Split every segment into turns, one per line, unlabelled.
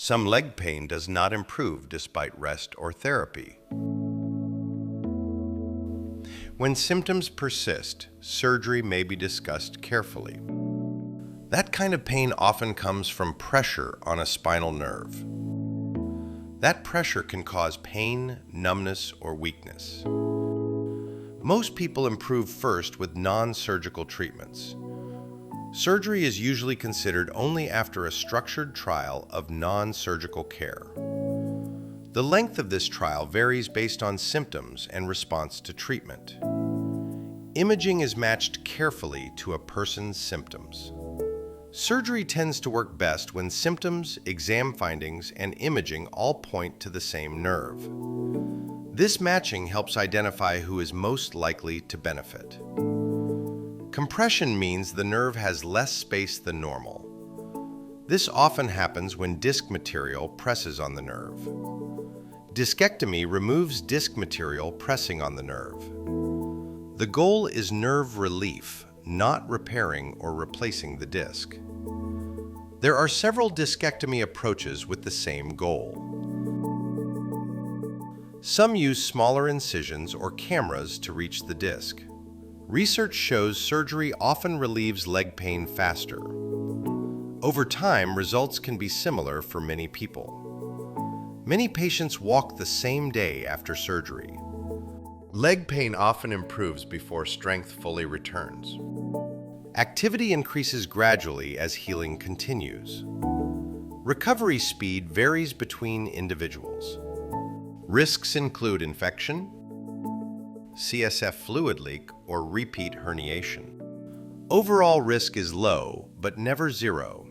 Some leg pain does not improve despite rest or therapy. When symptoms persist, surgery may be discussed carefully. That kind of pain often comes from pressure on a spinal nerve. That pressure can cause pain, numbness, or weakness. Most people improve first with non-surgical treatments. Surgery is usually considered only after a structured trial of non-surgical care. The length of this trial varies based on symptoms and response to treatment. Imaging is matched carefully to a person's symptoms. Surgery tends to work best when symptoms, exam findings, and imaging all point to the same nerve. This matching helps identify who is most likely to benefit. Compression means the nerve has less space than normal. This often happens when disc material presses on the nerve. Discectomy removes disc material pressing on the nerve. The goal is nerve relief, not repairing or replacing the disc. There are several discectomy approaches with the same goal. Some use smaller incisions or cameras to reach the disc. Research shows surgery often relieves leg pain faster. Over time, results can be similar for many people. Many patients walk the same day after surgery. Leg pain often improves before strength fully returns. Activity increases gradually as healing continues. Recovery speed varies between individuals. Risks include infection, CSF fluid leak, or repeat herniation. Overall risk is low, but never zero.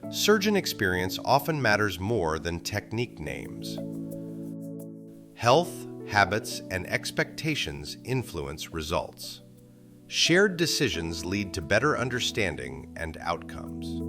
Surgeon experience often matters more than technique names. Health, habits, and expectations influence results. Shared decisions lead to better understanding and outcomes.